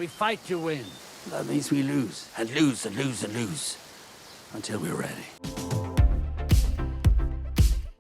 We fight to win. That means we lose, and lose, and lose, and lose. Until we're ready.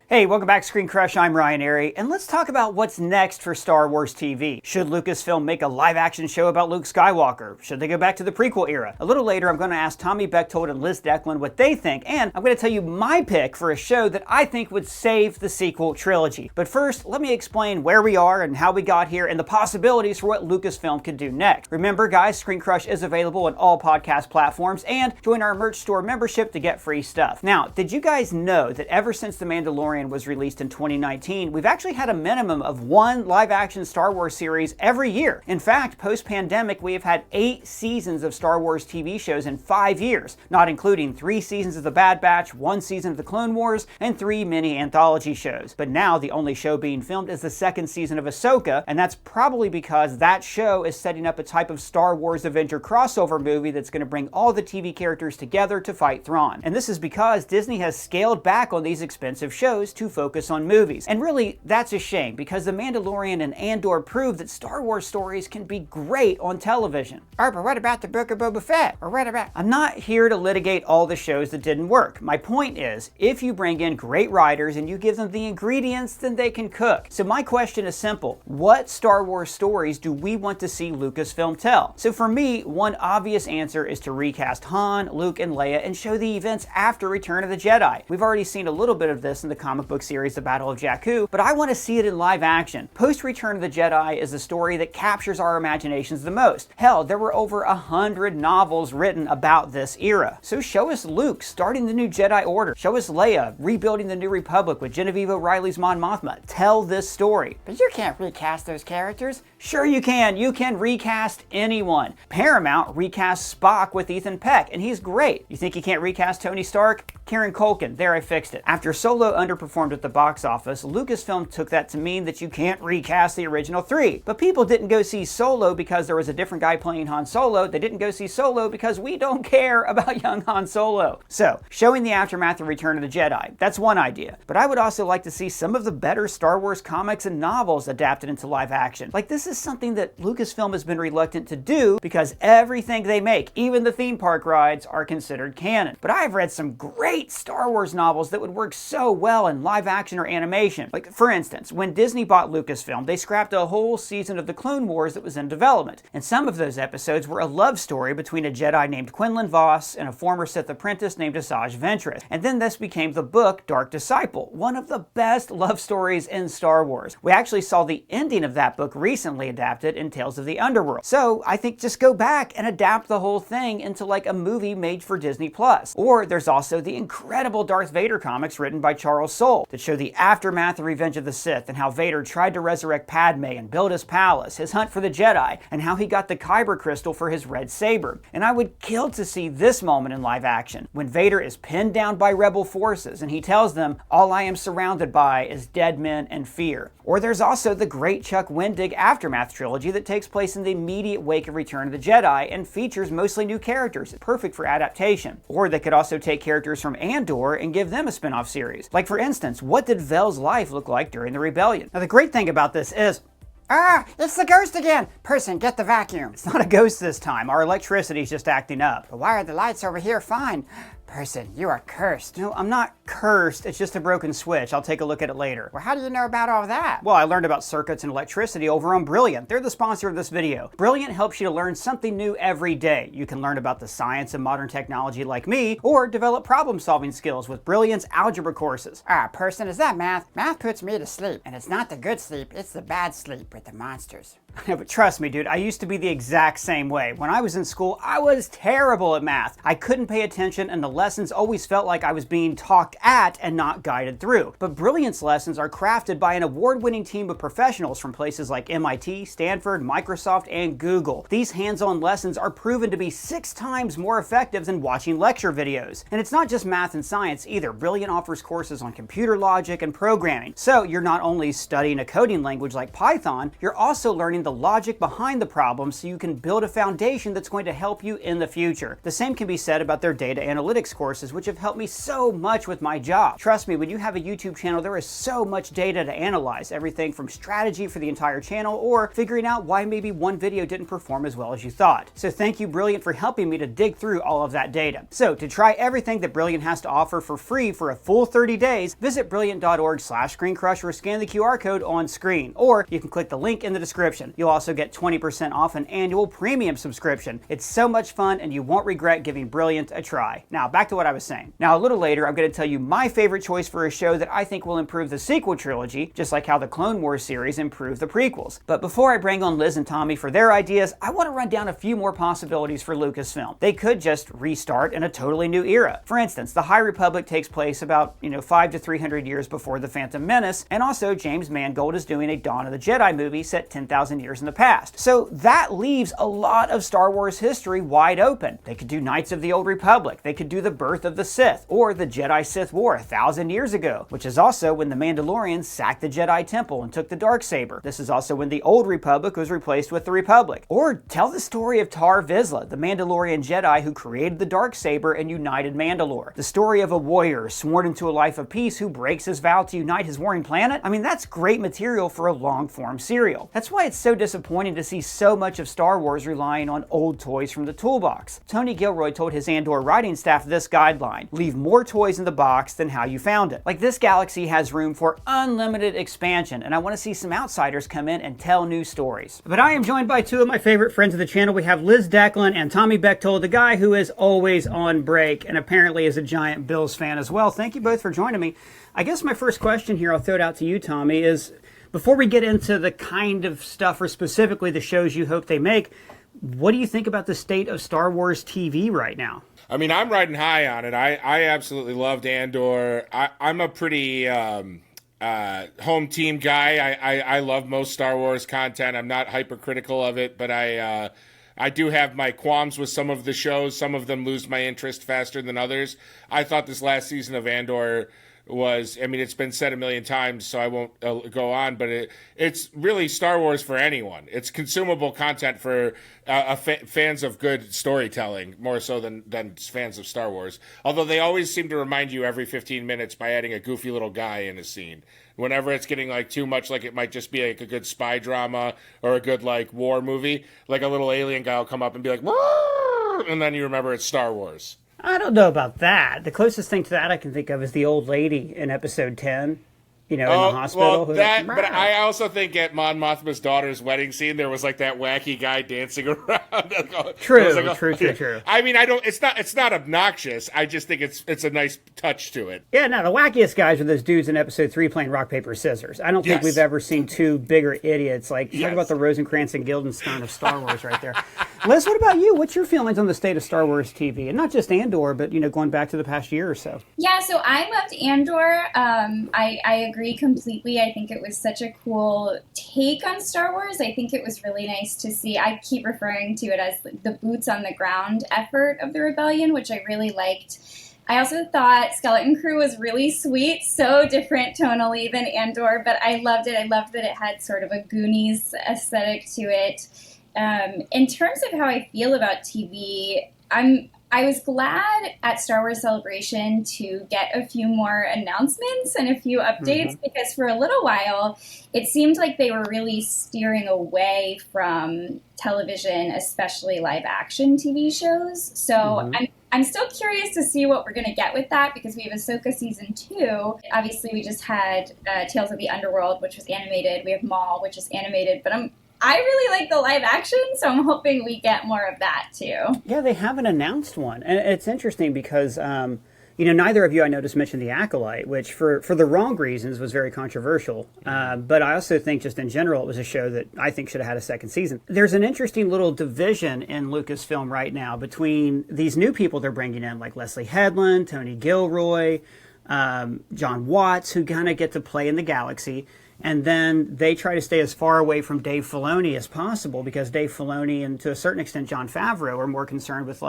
Hey, welcome back to ScreenCrush. I'm Ryan Airy, and let's talk about what's next for Star Wars TV. Should Lucasfilm make a live-action show about Luke Skywalker? Should they go back to the prequel era? A little later, I'm going to ask Tommy Bechtold and Liz Declan what they think, and I'm going to tell you my pick for a show that I think would save the sequel trilogy. But first, let me explain where we are and how we got here and the possibilities for what Lucasfilm could do next. Remember, guys, ScreenCrush is available on all podcast platforms, and join our merch store membership to get free stuff. Now, did you guys know that ever since The Mandalorian was released in 2019, we've actually had a minimum of one live-action Star Wars series every year. In fact, post-pandemic, we have had 8 seasons of Star Wars TV shows in 5 years, not including 3 seasons of The Bad Batch, 1 season of The Clone Wars, and 3 mini anthology shows. But now, the only show being filmed is the 2nd season of Ahsoka, and that's probably because that show is setting up a type of Star Wars Avenger crossover movie that's going to bring all the TV characters together to fight Thrawn. And this is because Disney has scaled back on these expensive shows to focus on movies. And really, that's a shame, because The Mandalorian and Andor prove that Star Wars stories can be great on television. Oh, but what about the Book of Boba Fett? Or what about... I'm not here to litigate all the shows that didn't work. My point is, if you bring in great writers and you give them the ingredients, then they can cook. So my question is simple. What Star Wars stories do we want to see Lucasfilm tell? So for me, one obvious answer is to recast Han, Luke, and Leia and show the events after Return of the Jedi. We've already seen a little bit of this in the comic book series The Battle of Jakku, but I want to see it in live action. Post-Return of the Jedi is the story that captures our imaginations the most. Hell, there were over 100 novels written about this era. So show us Luke starting the new Jedi Order. Show us Leia rebuilding the New Republic with Genevieve O'Reilly's Mon Mothma. Tell this story. But you can't recast those characters. Sure you can. You can recast anyone. Paramount recast Spock with Ethan Peck, and he's great. You think you can't recast Tony Stark? Kieran Culkin. There, I fixed it. After Solo underperformed at the box office, Lucasfilm took that to mean that you can't recast the original 3. But people didn't go see Solo because there was a different guy playing Han Solo. They didn't go see Solo because we don't care about young Han Solo. So, showing the aftermath of Return of the Jedi, that's one idea. But I would also like to see some of the better Star Wars comics and novels adapted into live action. Like, this is something that Lucasfilm has been reluctant to do because everything they make, even the theme park rides, are considered canon. But I've read some great Star Wars novels that would work so well in live action or animation. Like, for instance, when Disney bought Lucasfilm, they scrapped a whole season of the Clone Wars that was in development. And some of those episodes were a love story between a Jedi named Quinlan Vos and a former Sith apprentice named Asajj Ventress. And then this became the book Dark Disciple, one of the best love stories in Star Wars. We actually saw the ending of that book recently adapted in Tales of the Underworld. So I think just go back and adapt the whole thing into like a movie made for Disney+. Or there's also the incredible Darth Vader comics written by Charles Soule that show the aftermath of Revenge of the Sith and how Vader tried to resurrect Padme and build his palace, his hunt for the Jedi, and how he got the Kyber crystal for his red saber. And I would kill to see this moment in live action, when Vader is pinned down by rebel forces and he tells them, "All I am surrounded by is dead men and fear." Or there's also the great Chuck Wendig Aftermath trilogy that takes place in the immediate wake of Return of the Jedi and features mostly new characters, perfect for adaptation. Or they could also take characters from Andor and give them a spin-off series. Like, for instance, what did Vel's life look like during the rebellion? Now, the great thing about this is, Ah, it's the ghost again! Person, get the vacuum. it's not a ghost this time. Our electricity's just acting up. But why are the lights over here fine? Person, you are cursed. No, I'm not cursed. It's just a broken switch. I'll take a look at it later. Well, how do you know about all that? Well, I learned about circuits and electricity over on Brilliant. They're the sponsor of this video. Brilliant helps you to learn something new every day. You can learn about the science and modern technology like me, or develop problem-solving skills with Brilliant's algebra courses. Ah, person, is that math? Math puts me to sleep. And it's not the good sleep, it's the bad sleep with the monsters. But trust me, dude, I used to be the exact same way. When I was in school, I was terrible at math. I couldn't pay attention, and the lessons always felt like I was being talked at and not guided through. But Brilliant's lessons are crafted by an award-winning team of professionals from places like MIT, Stanford, Microsoft, and Google. These hands-on lessons are proven to be 6 times more effective than watching lecture videos. And it's not just math and science either. Brilliant offers courses on computer logic and programming. So you're not only studying a coding language like Python, you're also learning the logic behind the problem so you can build a foundation that's going to help you in the future. The same can be said about their data analytics analytics courses, which have helped me so much with my job. Trust me, when you have a YouTube channel, there is so much data to analyze, everything from strategy for the entire channel or figuring out why maybe one video didn't perform as well as you thought. So thank you, Brilliant, for helping me to dig through all of that data. So to try everything that Brilliant has to offer for free for a full 30 days, visit brilliant.org/ScreenCrush or scan the QR code on screen, or you can click the link in the description. You'll also get 20% off an annual premium subscription. It's so much fun and you won't regret giving Brilliant a try. Now back to what I was saying. Now a little later, I'm going to tell you my favorite choice for a show that I think will improve the sequel trilogy, just like how the Clone Wars series improved the prequels. But before I bring on Liz and Tommy for their ideas, I want to run down a few more possibilities for Lucasfilm. They could just restart in a totally new era. For instance, the High Republic takes place about, 500 to 300 years before The Phantom Menace, and also James Mangold is doing a Dawn of the Jedi movie set 10,000 years in the past. So that leaves a lot of Star Wars history wide open. They could do Knights of the Old Republic, they could do the birth of the Sith, or the Jedi-Sith War 1,000 years ago, which is also when the Mandalorians sacked the Jedi Temple and took the Darksaber. This is also when the Old Republic was replaced with the Republic. Or tell the story of Tar Vizsla, the Mandalorian Jedi who created the Darksaber and united Mandalore. The story of a warrior sworn into a life of peace who breaks his vow to unite his warring planet. I mean, that's great material for a long-form serial. That's why it's so disappointing to see so much of Star Wars relying on old toys from the toolbox. Tony Gilroy told his Andor writing staff this guideline: leave more toys in the box than how you found it. Like, this galaxy has room for unlimited expansion, and I want to see some outsiders come in and tell new stories. But I am joined by two of my favorite friends of the channel. We have Liz Declan and Tommy Bechtold, the guy who is always on break and apparently is a giant Bills fan as well. Thank you both for joining me. I guess my first question here, I'll throw it out to you, Tommy, is before we get into the kind of stuff or specifically the shows you hope they make, what do you think about the state of Star Wars TV right now? I mean, I'm riding high on it. I absolutely loved Andor. I'm a pretty home team guy. I love most Star Wars content. I'm not hypercritical of it, but I do have my qualms with some of the shows. Some of them lose my interest faster than others. I thought this last season of Andor was, I mean, it's been said a million times, so I won't go on, but it's really Star Wars for anyone. It's consumable content for fans of good storytelling, more so than fans of Star Wars. Although they always seem to remind you every 15 minutes by adding a goofy little guy in a scene. Whenever it's getting like too much, like it might just be like a good spy drama or a good like war movie, like a little alien guy will come up and be like, "Whoa!" And then you remember it's Star Wars. I don't know about that. The closest thing to that I can think of is the old lady in episode 10, in the hospital. Well, but I also think at Mon Mothma's daughter's wedding scene, there was like that wacky guy dancing around. True. I mean, it's not obnoxious. I just think it's a nice touch to it. Yeah, no, the wackiest guys are those dudes in episode 3 playing rock, paper, scissors. I don't think we've ever seen two bigger idiots. Like, talk about the Rosencrantz and Guildenstern of Star Wars right there. Liz, what about you? What's your feelings on the state of Star Wars TV? And not just Andor, but, going back to the past year or so. Yeah, so I loved Andor. I agree completely. I think it was such a cool take on Star Wars. I think it was really nice to see. I keep referring to it as the boots on the ground effort of the rebellion, which I really liked. I also thought Skeleton Crew was really sweet, so different tonally than Andor, but I loved it. I loved that it had sort of a Goonies aesthetic to it. In terms of how I feel about TV, I was glad at Star Wars Celebration to get a few more announcements and a few updates because for a little while it seemed like they were really steering away from television, especially live action TV shows. So I'm still curious to see what we're going to get with that because we have Ahsoka season 2. Obviously, we just had Tales of the Underworld, which was animated. We have Maul, which is animated, but I really like the live action, so I'm hoping we get more of that too. Yeah, they haven't announced one. And it's interesting because, neither of you I noticed mentioned The Acolyte, which for the wrong reasons was very controversial. But I also think just in general it was a show that I think should have had a second season. There's an interesting little division in Lucasfilm right now between these new people they're bringing in, like Leslie Headland, Tony Gilroy, John Watts, who kind of get to play in the galaxy. And then they try to stay as far away from Dave Filoni as possible because Dave Filoni and to a certain extent Jon Favreau are more concerned with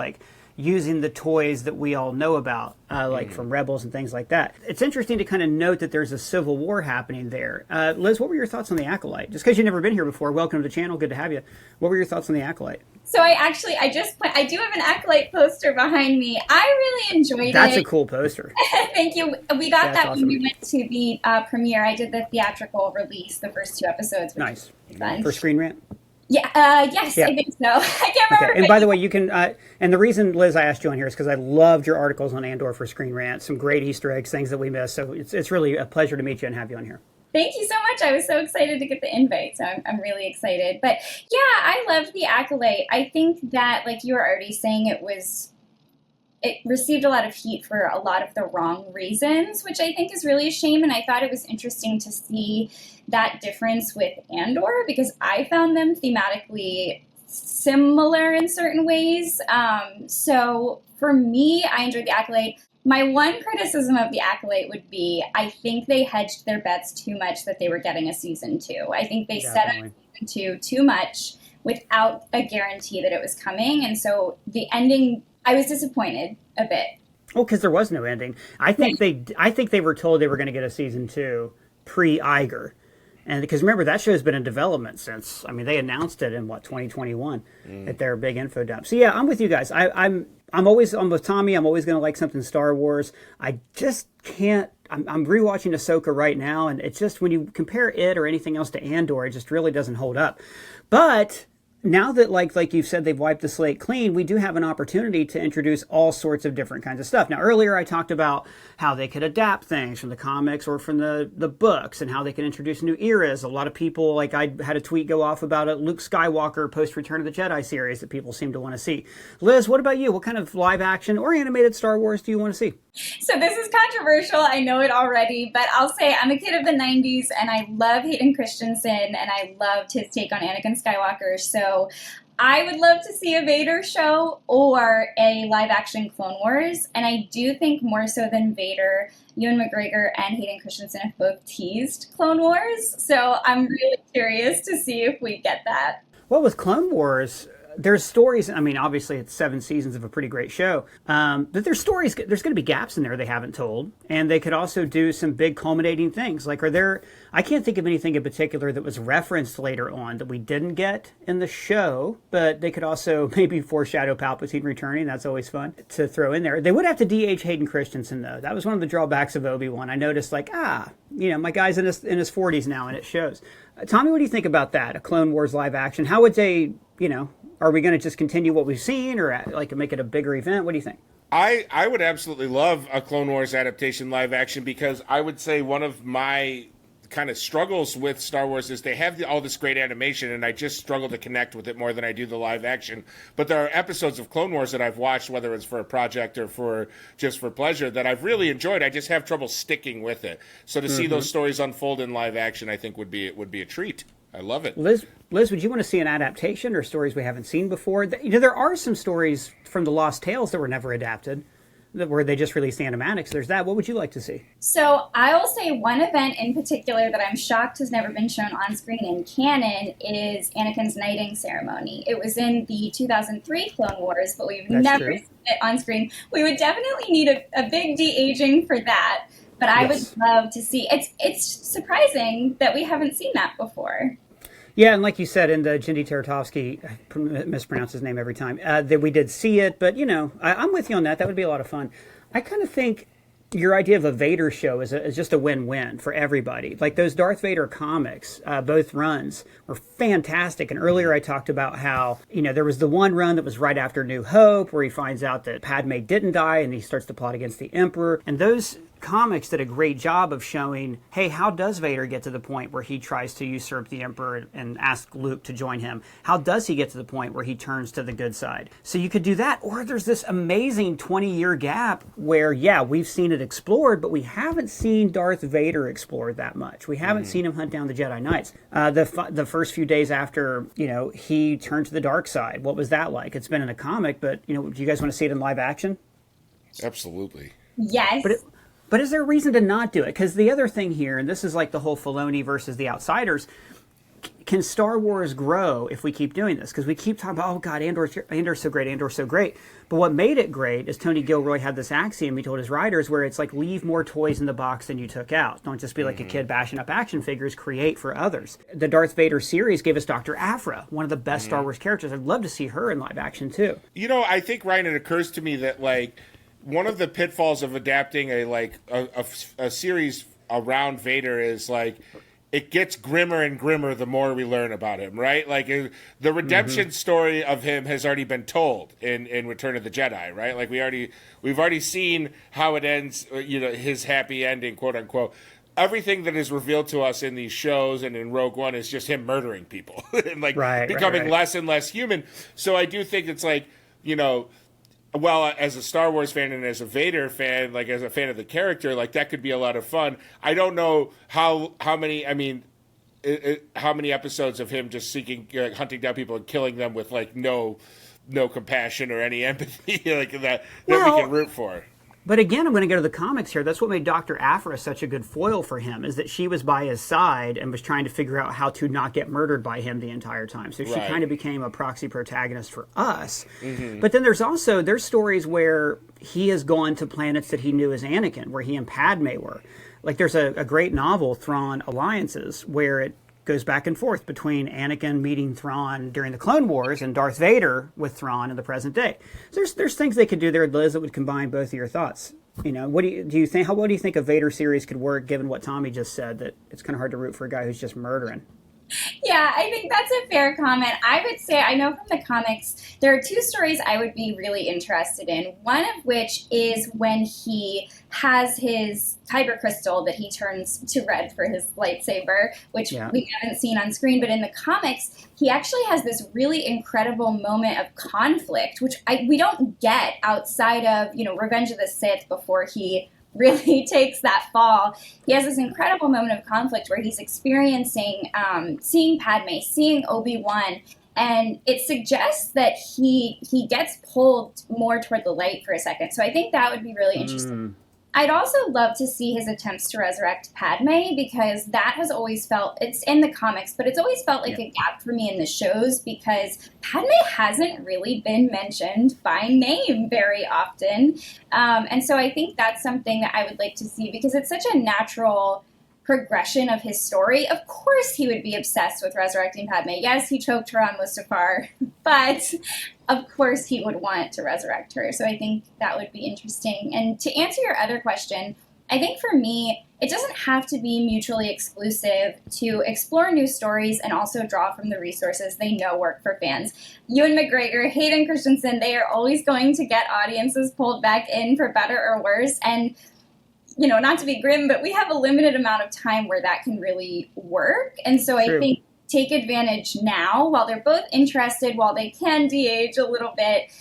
using the toys that we all know about, from Rebels and things like that. It's interesting to kind of note that there's a civil war happening there. Liz, what were your thoughts on The Acolyte? Just because you've never been here before, welcome to the channel, good to have you. What were your thoughts on The Acolyte? So I do have an Acolyte poster behind me. I really enjoyed it. That's a cool poster. Thank you. We got that awesome. when we went to the premiere. I did the theatrical release, the first 2 episodes. Which Nice. was fun. For Screen Rant? Yeah, yes, Yeah. I think so. I can't remember. Okay. And by the way, you can, and the reason, Liz, I asked you on here is because I loved your articles on Andor for Screen Rant, some great Easter eggs, things that we missed. So it's really a pleasure to meet you and have you on here. Thank you so much. I was so excited to get the invite, so I'm really excited. But yeah, I loved the Acolyte. I think that, like you were already saying, it received a lot of heat for a lot of the wrong reasons, which I think is really a shame. And I thought it was interesting to see that difference with Andor, because I found them thematically similar in certain ways. So for me, I enjoyed the Acolyte. My one criticism of the Acolyte would be, I think they hedged their bets too much that they were getting a season 2. I think they set up season 2 too much without a guarantee that it was coming. And so the ending, I was disappointed a bit. Oh, because there was no ending. I think they were told they were going to get a season 2 pre-Iger. And because remember, that show's been in development since, they announced it in 2021 at their big info dump. So yeah, I'm with you guys. I'm with Tommy. I'm always going to like something Star Wars. I just can't. I'm rewatching Ahsoka right now, and it's just when you compare it or anything else to Andor, it just really doesn't hold up. But now that, like you've said, they've wiped the slate clean, we do have an opportunity to introduce all sorts of different kinds of stuff. Now, earlier I talked about how they could adapt things from the comics or from the books and how they can introduce new eras. A lot of people, like I had a tweet go off about a Luke Skywalker post-Return of the Jedi series that people seem to want to see. Liz, what about you? What kind of live action or animated Star Wars do you want to see? So this is controversial, I know it already, but I'll say I'm a kid of the 90s and I love Hayden Christensen and I loved his take on Anakin Skywalker. So I would love to see a Vader show or a live-action Clone Wars. And I do think more so than Vader, Ewan McGregor and Hayden Christensen have both teased Clone Wars. So I'm really curious to see if we get that. Well, with Clone Wars, there's stories. Obviously, it's 7 seasons of a pretty great show. But there's stories. There's going to be gaps in there they haven't told, and they could also do some big culminating things. Like, I can't think of anything in particular that was referenced later on that we didn't get in the show. But they could also maybe foreshadow Palpatine returning. That's always fun to throw in there. They would have to DH Hayden Christensen though. That was one of the drawbacks of Obi-Wan. I noticed, my guy's in his 40s now, and it shows. Tommy, what do you think about that? A Clone Wars live action? How would they, are we going to just continue what we've seen or make it a bigger event? What do you think? I would absolutely love a Clone Wars adaptation live action, because I would say one of my kind of struggles with Star Wars is they have all this great animation, and I just struggle to connect with it more than I do the live action. But there are episodes of Clone Wars that I've watched, whether it's for a project or for pleasure, that I've really enjoyed. I just have trouble sticking with it. So to see those stories unfold in live action, I think would be a treat. I love it. Liz, would you want to see an adaptation or stories we haven't seen before? There are some stories from the Lost Tales that were never adapted, where they just released the animatics. There's that. What would you like to see? So I will say one event in particular that I'm shocked has never been shown on screen in canon is Anakin's knighting ceremony. It was in the 2003 Clone Wars, but we've never seen it on screen. We would definitely need a big de-aging for that. But I would love to see. It's surprising that we haven't seen that before. Yeah, and like you said, in the Jindy Taratovsky, I mispronounce his name every time, that we did see it. But, I'm with you on that. That would be a lot of fun. I kind of think your idea of a Vader show is just a win-win for everybody. Like those Darth Vader comics, both runs were fantastic. And earlier I talked about how, there was the one run that was right after New Hope where he finds out that Padme didn't die and he starts to plot against the Emperor. And those comics did a great job of showing, hey, how does Vader get to the point where he tries to usurp the Emperor and ask Luke to join him? How does he get to the point where he turns to the good side? So you could do that. Or there's this amazing 20-year gap where, we've seen it explored, but we haven't seen Darth Vader explored that much. We haven't seen him hunt down the Jedi Knights. The first few days after, he turned to the dark side, what was that like? It's been in a comic, but, do you guys want to see it in live action? Absolutely. Yes. But is there a reason to not do it? Because the other thing here, and this is like the whole Filoni versus the Outsiders, can Star Wars grow if we keep doing this? Because we keep talking about, oh God, Andor's so great, Andor's so great. But what made it great is Tony Gilroy had this axiom he told his writers where it's like, leave more toys in the box than you took out. Don't just be like a kid bashing up action figures, create for others. The Darth Vader series gave us Dr. Aphra, one of the best Star Wars characters. I'd love to see her in live action too. You know, I think, Ryan, it occurs to me that like one of the pitfalls of adapting a series around Vader is like, it gets grimmer and grimmer the more we learn about him, right? Like the redemption story of him has already been told in Return of the Jedi, right? Like we've already seen how it ends, you know, his happy ending, quote unquote. Everything that is revealed to us in these shows and in Rogue One is just him murdering people and like becoming less and less human. So I do think it's like, you know, well, as a Star Wars fan and as a Vader fan, like as a fan of the character, like that could be a lot of fun. I don't know how many. I mean, how many episodes of him just hunting down people and killing them with like no compassion or any empathy like that we can root for. But again, I'm going to go to the comics here. That's what made Dr. Aphra such a good foil for him, is that she was by his side and was trying to figure out how to not get murdered by him the entire time. So she kind of became a proxy protagonist for us. But then there's stories where he has gone to planets that he knew as Anakin, where he and Padme were. Like there's a great novel, Thrawn Alliances, where it goes back and forth between Anakin meeting Thrawn during the Clone Wars and Darth Vader with Thrawn in the present day. So there's things they could do there, Liz, that would combine both of your thoughts. You know, what do you think? What do you think a Vader series could work, given what Tommy just said, that it's kind of hard to root for a guy who's just murdering? Yeah, I think that's a fair comment. I would say, I know from the comics, there are two stories I would be really interested in. One of which is when he has his kyber crystal that he turns to red for his lightsaber, which we haven't seen on screen. But in the comics, he actually has this really incredible moment of conflict, which we don't get outside of, you know, Revenge of the Sith before he really takes that fall. He has this incredible moment of conflict where he's experiencing seeing Padme, seeing Obi-Wan, and it suggests that he gets pulled more toward the light for a second. So I think that would be really interesting. I'd also love to see his attempts to resurrect Padme, because that has always felt, it's in the comics, but it's always felt like a gap for me in the shows, because Padme hasn't really been mentioned by name very often. And so I think that's something that I would like to see, because it's such a natural progression of his story. Of course he would be obsessed with resurrecting Padme. Yes, he choked her on Mustafar, but of course he would want to resurrect her. So I think that would be interesting. And to answer your other question, I think for me, it doesn't have to be mutually exclusive to explore new stories and also draw from the resources they know work for fans. Ewan McGregor, Hayden Christensen, they are always going to get audiences pulled back in for better or worse. And you know, not to be grim, but we have a limited amount of time where that can really work. And so I think take advantage now while they're both interested, while they can de-age a little bit.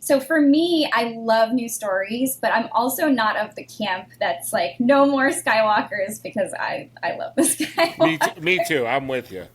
So for me, I love new stories, but I'm also not of the camp that's like, no more Skywalkers, because I love the Skywalker. Me too. I'm with you.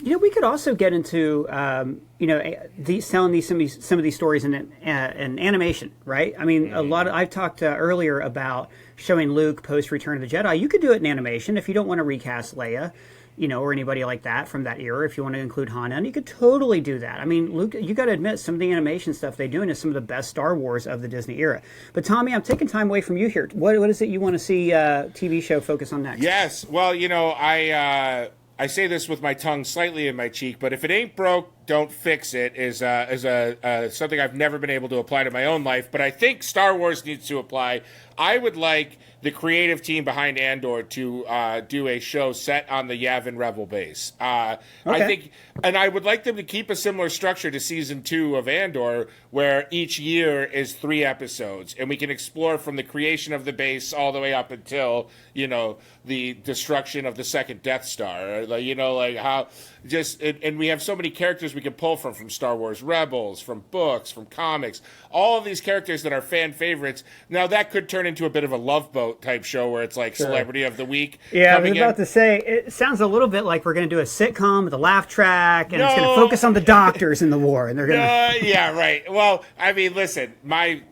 You know, we could also get into, telling some of these stories in animation, right? I mean, I've talked earlier about showing Luke post Return of the Jedi. You could do it in animation if you don't want to recast Leia, you know, or anybody like that from that era. If you want to include Han, and you could totally do that. I mean, Luke, you got to admit, some of the animation stuff they're doing is some of the best Star Wars of the Disney era. But Tommy, I'm taking time away from you here. What is it you want to see TV show focus on next? Yes, well, you know, I say this with my tongue slightly in my cheek, but if it ain't broke, don't fix it is something I've never been able to apply to my own life, but I think Star Wars needs to apply. I would like the creative team behind Andor to do a show set on the Yavin Rebel base. I think, and I would like them to keep a similar structure to season 2 of Andor, where each year is 3 episodes, and we can explore from the creation of the base all the way up until, you know, the destruction of the second Death Star. You know, like how just, and we have so many characters we can pull from Star Wars Rebels, from books, from comics, all of these characters that are fan favorites. Now that could turn into a bit of a Love Boat type show where it's like Celebrity of the Week. Yeah, I was about to say, it sounds a little bit like we're going to do a sitcom with a laugh track, and it's going to focus on the doctors in the war, and they're going to... yeah, right. Well, I mean, listen, my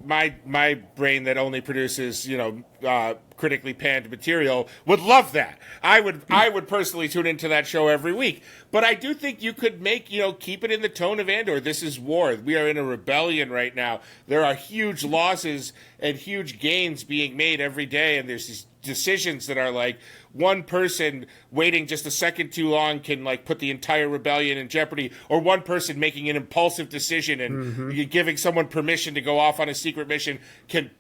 brain that only produces, you know, critically panned material, would love that. I would personally tune into that show every week. But I do think you could make, keep it in the tone of Andor. This is war. We are in a rebellion right now. There are huge losses and huge gains being made every day, and there's these decisions that are like one person waiting just a second too long can like put the entire rebellion in jeopardy, or one person making an impulsive decision and giving someone permission to go off on a secret mission can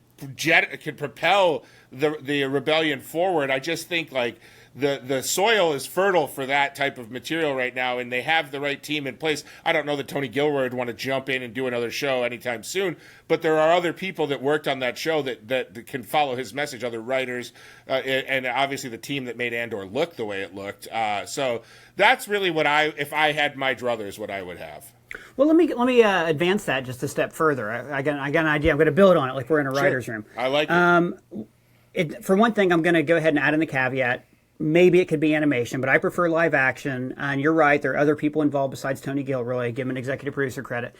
propel the rebellion forward. I just think like the soil is fertile for that type of material right now, and they have the right team in place. I don't know that Tony Gilroy would want to jump in and do another show anytime soon, but there are other people that worked on that show that can follow his message, other writers, and obviously the team that made Andor look the way it looked. So that's really what if I had my druthers, what I would have. Well, let me advance that just a step further. I got an idea. I'm going to build on it like we're in a writer's room. I like it. For one thing, I'm going to go ahead and add in the caveat. Maybe it could be animation, but I prefer live action. And you're right, there are other people involved besides Tony Gilroy. Give him an executive producer credit.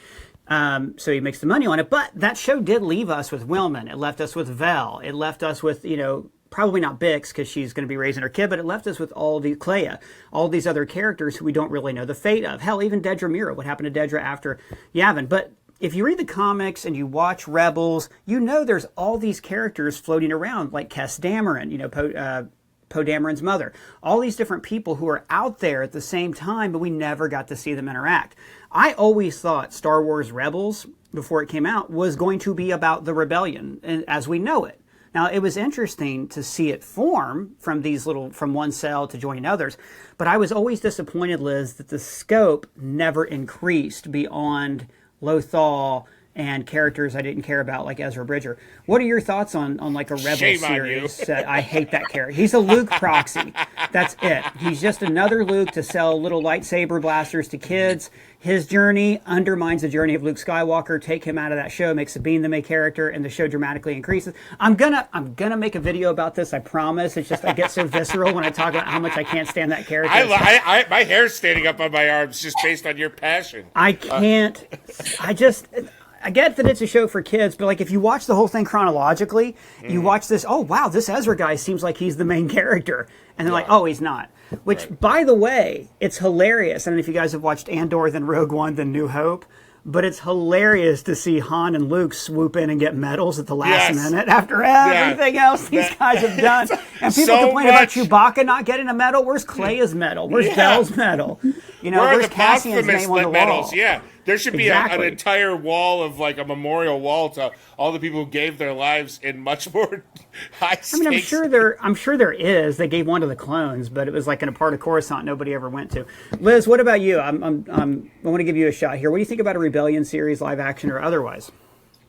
So he makes the money on it. But that show did leave us with Willman. It left us with Vel. It left us with, probably not Bix because she's going to be raising her kid, but it left us with all these other characters who we don't really know the fate of. Hell, even Dedra Mira. What happened to Dedra after Yavin? But if you read the comics and you watch Rebels, there's all these characters floating around, like Kes Dameron, Poe Dameron's mother. All these different people who are out there at the same time, but we never got to see them interact. I always thought Star Wars Rebels, before it came out, was going to be about the rebellion as we know it. Now, it was interesting to see it form from one cell to joining others, but I was always disappointed, Liz, that the scope never increased beyond Lothal and characters I didn't care about, like Ezra Bridger. What are your thoughts on like a Rebel Shame series? I hate that character. He's a Luke proxy. That's it. He's just another Luke to sell little lightsaber blasters to kids. His journey undermines the journey of Luke Skywalker. Take him out of that show, make Sabine the main character, and the show dramatically increases. I'm gonna make a video about this. I promise. It's just I get so visceral when I talk about how much I can't stand that character. My hair's standing up on my arms just based on your passion. I can't. I get that it's a show for kids, but like if you watch the whole thing chronologically, you watch this, oh wow, this Ezra guy seems like he's the main character. And they're like, oh, he's not. Which, by the way, it's hilarious. I don't know if you guys have watched Andor, then Rogue One, then New Hope, but it's hilarious to see Han and Luke swoop in and get medals at the last minute after everything else these guys have done. And people complain about Chewbacca not getting a medal. Where's Cleia's medal? Where's Belle's medal? Where's Cassian's name on the medals? wall? Yeah. There should be an entire wall of like a memorial wall to all the people who gave their lives in much more high stakes. I mean, I'm sure there is. They gave one to the clones, but it was like in a part of Coruscant nobody ever went to. Liz, what about you? I want to give you a shot here. What do you think about a Rebellion series, live action or otherwise?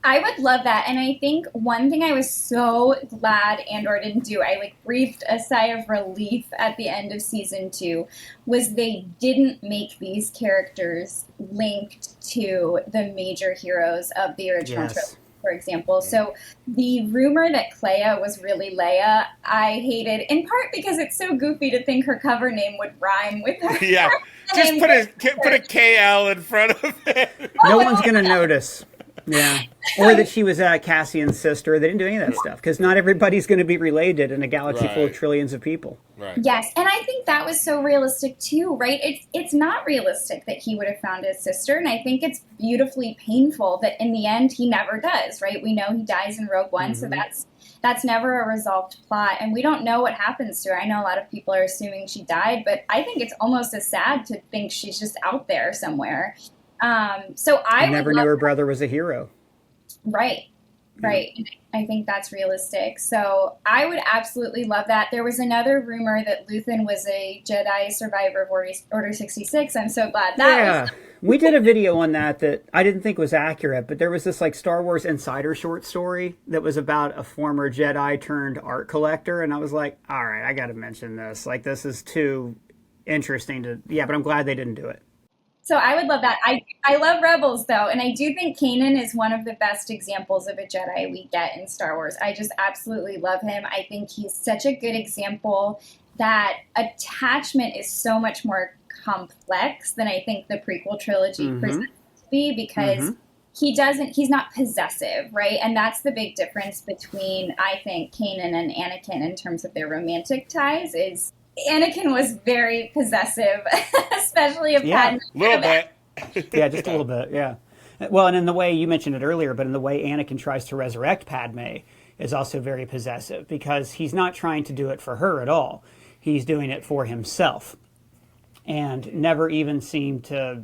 I would love that. And I think one thing I was so glad Andor didn't do, I breathed a sigh of relief at the end of season 2, was they didn't make these characters linked to the major heroes of the original trilogy, for example. So the rumor that Kleia was really Leia, I hated, in part because it's so goofy to think her cover name would rhyme with her. Yeah, just put a KL in front of it. No one's going to notice. Yeah. Or that she was Cassian's sister. They didn't do any of that stuff because not everybody's going to be related in a galaxy full of trillions of people. Right. Yes, and I think that was so realistic too, right? It's not realistic that he would have found his sister, and I think it's beautifully painful that in the end he never does, right? We know he dies in Rogue One, so that's never a resolved plot, and we don't know what happens to her. I know a lot of people are assuming she died, but I think it's almost as sad to think she's just out there somewhere. So I never knew her brother was a hero. Right. I think that's realistic. So I would absolutely love that. There was another rumor that Luthen was a Jedi survivor of Order 66. I'm so glad that was... We did a video on that I didn't think was accurate, but there was this Star Wars Insider short story that was about a former Jedi turned art collector, and I was like, all right, I got to mention this. This is too interesting but I'm glad they didn't do it. So I would love that. I love Rebels, though, and I do think Kanan is one of the best examples of a Jedi we get in Star Wars. I just absolutely love him. I think he's such a good example that attachment is so much more complex than I think the prequel trilogy presents to be, because he's not possessive, right? And that's the big difference between, I think, Kanan and Anakin in terms of their romantic ties. Is Anakin was very possessive, especially of Padme. A little bit. Yeah, just a little bit, yeah. Well, and in the way, you mentioned it earlier, but in the way Anakin tries to resurrect Padme is also very possessive, because he's not trying to do it for her at all. He's doing it for himself. And never even seemed to...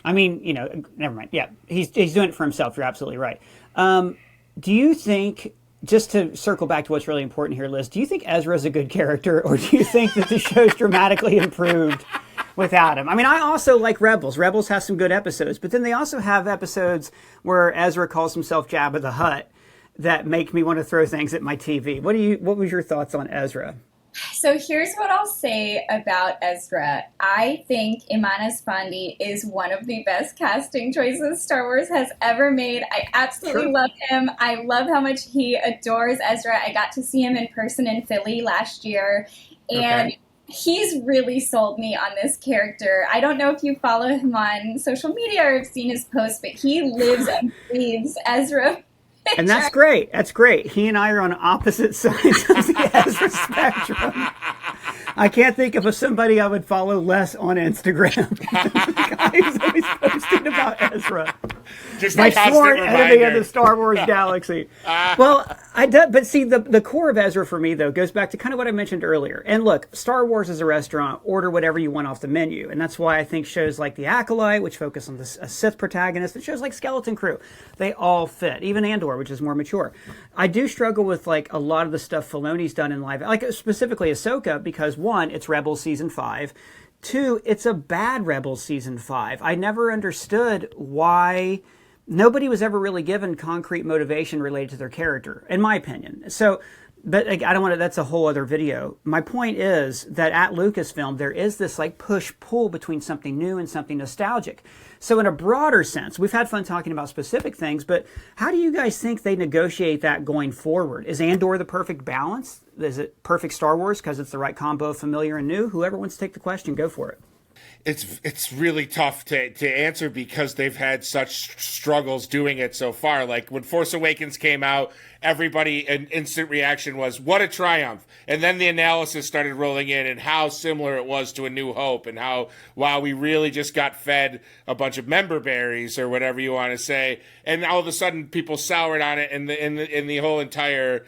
I mean, you know, never mind. Yeah, he's doing it for himself. You're absolutely right. Do you think, just to circle back to what's really important here, Liz, do you think Ezra's a good character, or do you think that the show's dramatically improved without him? I mean, I also like Rebels. Rebels has some good episodes, but then they also have episodes where Ezra calls himself Jabba the Hutt that make me want to throw things at my TV. What was your thoughts on Ezra? So here's what I'll say about Ezra. I think Iman Esfandi is one of the best casting choices Star Wars has ever made. I absolutely love him. I love how much he adores Ezra. I got to see him in person in Philly last year, and he's really sold me on this character. I don't know if you follow him on social media or have seen his posts, but he lives and breathes Ezra. And that's great. That's great. He and I are on opposite sides of the Ezra spectrum. I can't think of somebody I would follow less on Instagram. The guy who's always posting about Ezra. Just My a constant sworn enemy reminder. of the Star Wars galaxy. Well, but see, the core of Ezra for me, though, goes back to kind of what I mentioned earlier. And look, Star Wars is a restaurant. Order whatever you want off the menu. And that's why I think shows like The Acolyte, which focus on a Sith protagonist, and shows like Skeleton Crew, they all fit. Even Andor, which is more mature. I do struggle with like a lot of the stuff Filoni's done in live, like specifically Ahsoka, because one, it's Rebels season 5. 2, it's a bad Rebels season 5. I never understood why nobody was ever really given concrete motivation related to their character, in my opinion. So, but I don't want to, that's a whole other video. My point is that at Lucasfilm, there is this like push-pull between something new and something nostalgic. So in a broader sense, we've had fun talking about specific things, but how do you guys think they negotiate that going forward? Is Andor the perfect balance? Is it perfect Star Wars because it's the right combo of familiar and new? Whoever wants to take the question, go for it. It's really tough to answer because they've had such struggles doing it so far. Like when Force Awakens came out, everybody, an instant reaction was, what a triumph. And then the analysis started rolling in and how similar it was to A New Hope, and how, wow, we really just got fed a bunch of member berries or whatever you want to say. And all of a sudden people soured on it, and the whole entire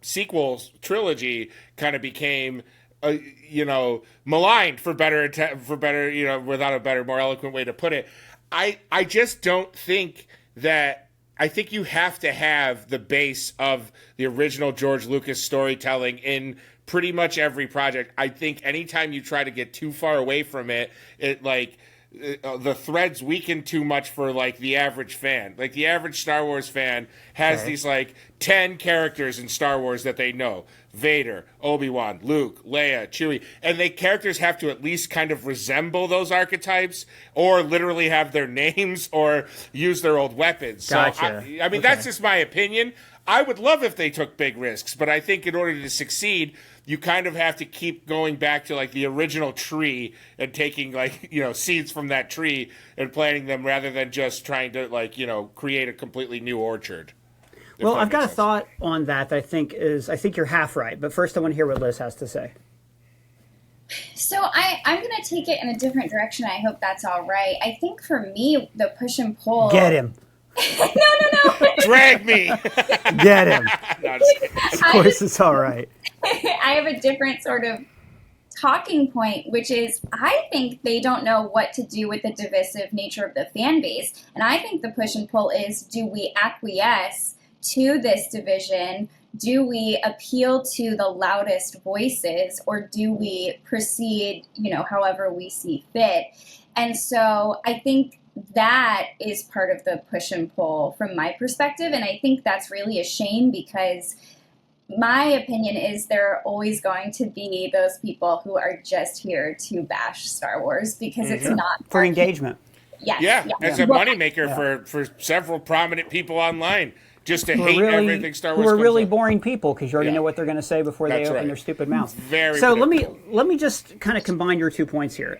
sequel trilogy kind of became maligned for better, without a better, more eloquent way to put it. I just don't think that. I think you have to have the base of the original George Lucas storytelling in pretty much every project. I think anytime you try to get too far away from it, the threads weaken too much for like the average fan. Like the average Star Wars fan has these like 10 characters in Star Wars that they know. Vader, Obi-Wan, Luke, Leia, Chewie. And the characters have to at least kind of resemble those archetypes, or literally have their names, or use their old weapons. Gotcha. So I mean, that's just my opinion. I would love if they took big risks, but I think in order to succeed, you kind of have to keep going back to like the original tree and taking seeds from that tree and planting them, rather than just trying to create a completely new orchard. Well, I've got a thought on that I think you're half right, but first I want to hear what Liz has to say. So I'm going to take it in a different direction. I hope that's all right. I think for me, the push and pull... Get him. No. Drag me. Get him. No, just kidding. Of course it's all right. I have a different sort of talking point, which is I think they don't know what to do with the divisive nature of the fan base. And I think the push and pull is, do we acquiesce to this division? Do we appeal to the loudest voices, or do we proceed, however we see fit? And so I think that is part of the push and pull from my perspective. And I think that's really a shame, because my opinion is there are always going to be those people who are just here to bash Star Wars because it's not for engagement. Yes. Yeah, it's a moneymaker for several prominent people online. Just to hate everything Star Wars. Who are really up. boring people, because you already know what they're going to say before they open their stupid mouths. Very so predictable. let me just kind of combine your 2 points here.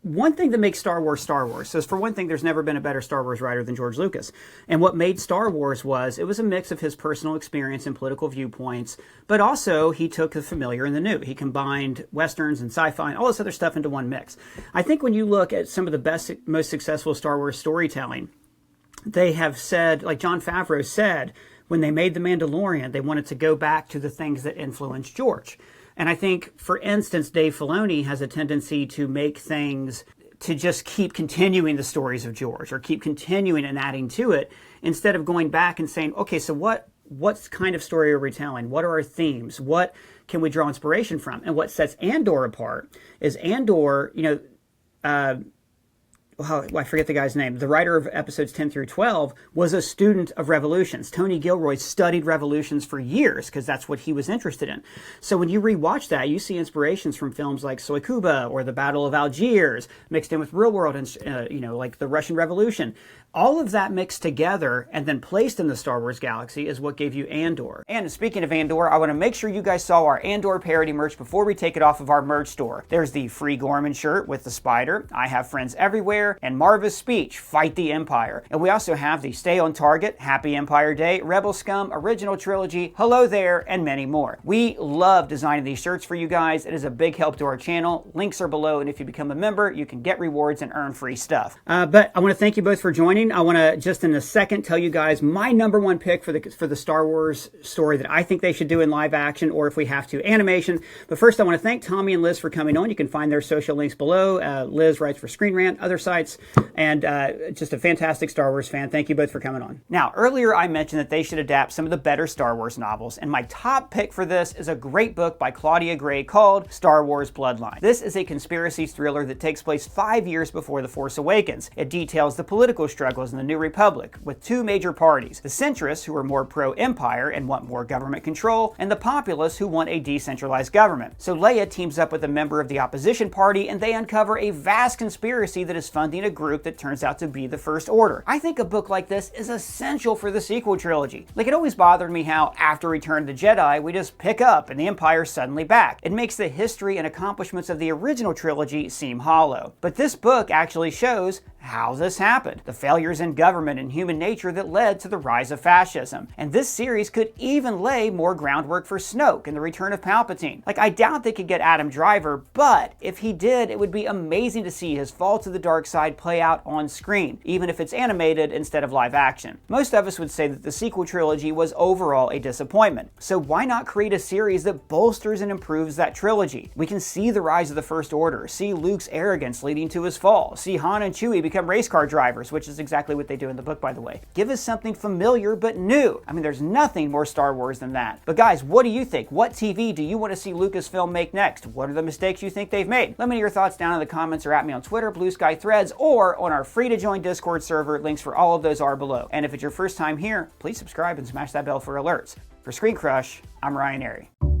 one thing that makes Star Wars Star Wars. So for one thing, there's never been a better Star Wars writer than George Lucas. And what made Star Wars was, it was a mix of his personal experience and political viewpoints, but also he took the familiar and the new. He combined Westerns and sci-fi and all this other stuff into one mix. I think when you look at some of the best, most successful Star Wars storytelling, they have said, like Jon Favreau said, when they made The Mandalorian, they wanted to go back to the things that influenced George. And I think, for instance, Dave Filoni has a tendency to make things to just keep continuing the stories of George, or keep continuing and adding to it, instead of going back and saying, okay, so what kind of story are we telling? What are our themes? What can we draw inspiration from? And what sets Andor apart is Andor, I forget the guy's name. The writer of episodes 10 through 12 was a student of revolutions. Tony Gilroy studied revolutions for years because that's what he was interested in. So when you rewatch that, you see inspirations from films like Soykuba or the Battle of Algiers mixed in with real world and, like the Russian Revolution. All of that mixed together and then placed in the Star Wars galaxy is what gave you Andor. And speaking of Andor, I want to make sure you guys saw our Andor parody merch before we take it off of our merch store. There's the Free Gorman shirt with the spider, I Have Friends Everywhere, and Marva's speech, Fight the Empire. And we also have the Stay on Target, Happy Empire Day, Rebel Scum, Original Trilogy, Hello There, and many more. We love designing these shirts for you guys. It is a big help to our channel. Links are below, and if you become a member, you can get rewards and earn free stuff. But I want to thank you both for joining. I want to just in a second tell you guys my number one pick for the Star Wars story that I think they should do in live action, or if we have to, animation. But first, I want to thank Tommy and Liz for coming on. You can find their social links below. Liz writes for Screen Rant, other sites, and just a fantastic Star Wars fan. Thank you both for coming on. Now, earlier I mentioned that they should adapt some of the better Star Wars novels, and my top pick for this is a great book by Claudia Gray called Star Wars Bloodline. This is a conspiracy thriller that takes place 5 years before The Force Awakens. It details the political struggles in the New Republic, with two major parties: the centrists, who are more pro-empire and want more government control, and the populace, who want a decentralized government. So Leia teams up with a member of the opposition party, and they uncover a vast conspiracy that is funding a group that turns out to be the First Order. I think a book like this is essential for the sequel trilogy. Like, it always bothered me how, after Return of the Jedi, we just pick up and the Empire's suddenly back. It makes the history and accomplishments of the original trilogy seem hollow. But this book actually shows how this happened, the failures in government and human nature that led to the rise of fascism. And this series could even lay more groundwork for Snoke and the return of Palpatine. Like, I doubt they could get Adam Driver, but if he did, it would be amazing to see his fall to the dark side play out on screen, even if it's animated instead of live action. Most of us would say that the sequel trilogy was overall a disappointment. So why not create a series that bolsters and improves that trilogy? We can see the rise of the First Order, see Luke's arrogance leading to his fall, see Han and Chewie become race car drivers, which is exactly what they do in the book, by the way. Give us something familiar but new. I mean, there's nothing more Star Wars than that. But guys, what do you think? What TV do you want to see Lucasfilm make next? What are the mistakes you think they've made? Let me know your thoughts down in the comments, or at me on Twitter, Blue Sky Threads, or on our free to join Discord server. Links for all of those are below. And if it's your first time here, please subscribe and smash that bell for alerts. For ScreenCrush, I'm Ryan Airy.